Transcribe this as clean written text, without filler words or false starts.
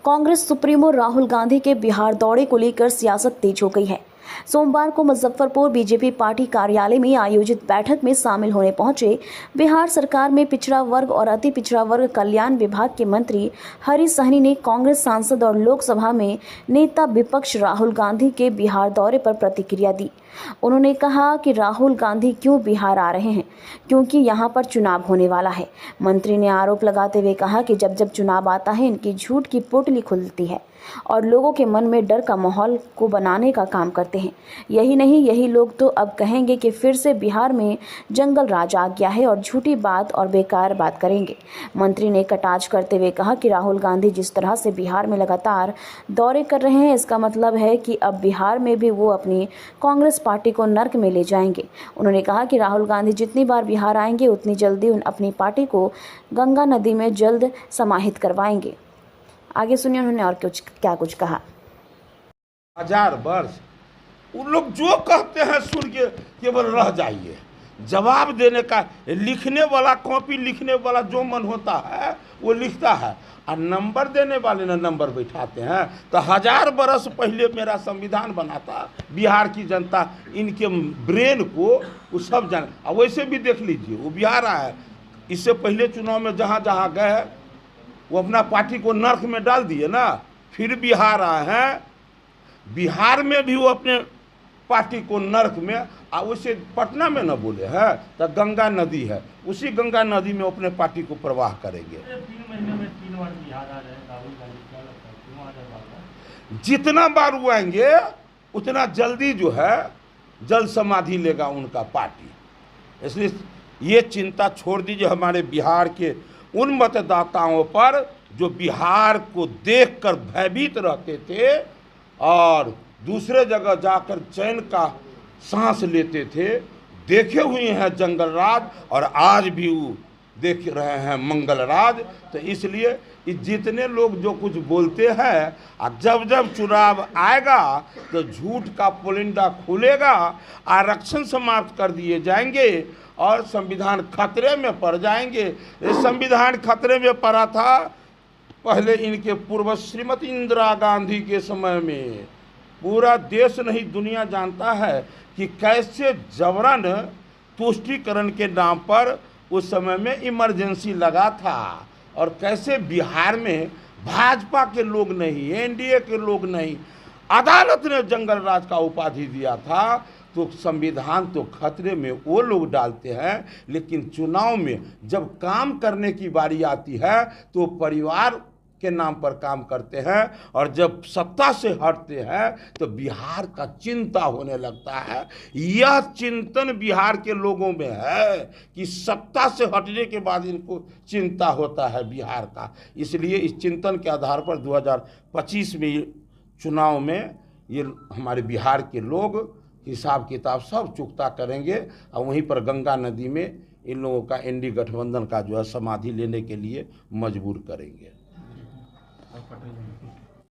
Congress supremo Rahul Gandhi के बिहार दौरे को लेकर सियासत तेज हो गई है। सोमवार को मुजफ्फरपुर बीजेपी पार्टी कार्यालय में आयोजित बैठक में शामिल होने पहुंचे बिहार सरकार में पिछड़ा वर्ग और अति पिछड़ा वर्ग कल्याण विभाग के मंत्री हरीश सहनी ने कांग्रेस सांसद और लोकसभा में नेता विपक्ष राहुल गांधी के बिहार दौरे पर प्रतिक्रिया दी। उन्होंने कहा कि राहुल गांधी क्यों बिहार आ रहे हैं, क्योंकि यहां पर चुनाव होने वाला है। मंत्री ने आरोप लगाते हुए कहा कि जब जब चुनाव आता है इनकी झूठ की पोटली खुलती है और लोगों के मन में डर का माहौल को बनाने का काम करते हैं। यही नहीं, यही लोग तो अब कहेंगे कि फिर से बिहार में जंगल राज आ गया है और झूठी बात और बेकार बात करेंगे। मंत्री ने कटाक्ष करते हुए कहा कि राहुल गांधी जिस तरह से बिहार में लगातार दौरे कर रहे हैं, इसका मतलब है कि अब बिहार में भी वो अपनी कांग्रेस पार्टी को नर्क में ले जाएंगे। उन्होंने कहा कि राहुल गांधी जितनी बार बिहार आएंगे उतनी जल्दी अपनी पार्टी को गंगा नदी में जल्द समाहित करवाएंगे। आगे सुनिए उन्होंने और क्या कुछ कहा। 1000 वर्ष उन लोग जो कहते हैं सुन के केवल रह जाइए। जवाब देने का लिखने वाला, कॉपी लिखने वाला जो मन होता है वो लिखता है, और नंबर देने वाले ने नंबर बैठाते हैं। तो 1000 बरस पहले मेरा संविधान बना था, बिहार की जनता इनके ब्रेन को वो सब जान। और वैसे भी देख लीजिए, वो बिहार आया है, इससे पहले चुनाव में जहाँ जहाँ गए वो अपना पार्टी को नर्क में डाल दिए ना, फिर बिहार आए हैं। बिहार में भी वो अपने पार्टी को नर्क में, और उसे पटना में न बोले हैं तो गंगा नदी है, उसी गंगा नदी में अपने पार्टी को प्रवाह करेंगे। 3 महीने में 3 बार बिहार आ रहे हैं राहुल गांधी, क्या लगता है क्यों आ रहे हैं? जितना बार वो आएंगे उतना जल्दी जो है जल समाधि लेगा उनका पार्टी। इसलिए ये चिंता छोड़ दीजिए हमारे बिहार के उन मतदाताओं पर जो बिहार को देखकर भयभीत रहते थे और दूसरे जगह जाकर चैन का सांस लेते थे। देखे हुए हैं जंगल राज और आज भी वो देख रहे हैं मंगल राज। तो इसलिए जितने लोग जो कुछ बोलते हैं, और जब जब चुनाव आएगा तो झूठ का पुलिंदा खुलेगा, आरक्षण समाप्त कर दिए जाएंगे और संविधान खतरे में पड़ जाएंगे। ये संविधान खतरे में पड़ा था पहले इनके पूर्व श्रीमती इंदिरा गांधी के समय में। पूरा देश नहीं दुनिया जानता है कि कैसे जबरन तुष्टीकरण के नाम पर उस समय में इमरजेंसी लगा था, और कैसे बिहार में भाजपा के लोग नहीं, एनडीए के लोग नहीं, अदालत ने जंगल राज का उपाधि दिया था। तो संविधान तो खतरे में वो लोग डालते हैं, लेकिन चुनाव में जब काम करने की बारी आती है तो परिवार के नाम पर काम करते हैं, और जब सत्ता से हटते हैं तो बिहार का चिंता होने लगता है। यह चिंतन बिहार के लोगों में है कि सत्ता से हटने के बाद इनको चिंता होता है बिहार का। इसलिए इस चिंतन के आधार पर 2025 में चुनाव में ये हमारे बिहार के लोग हिसाब किताब सब चुकता करेंगे, और वहीं पर गंगा नदी में इन लोगों का एनडी गठबंधन का जो है समाधि लेने के लिए मजबूर करेंगे।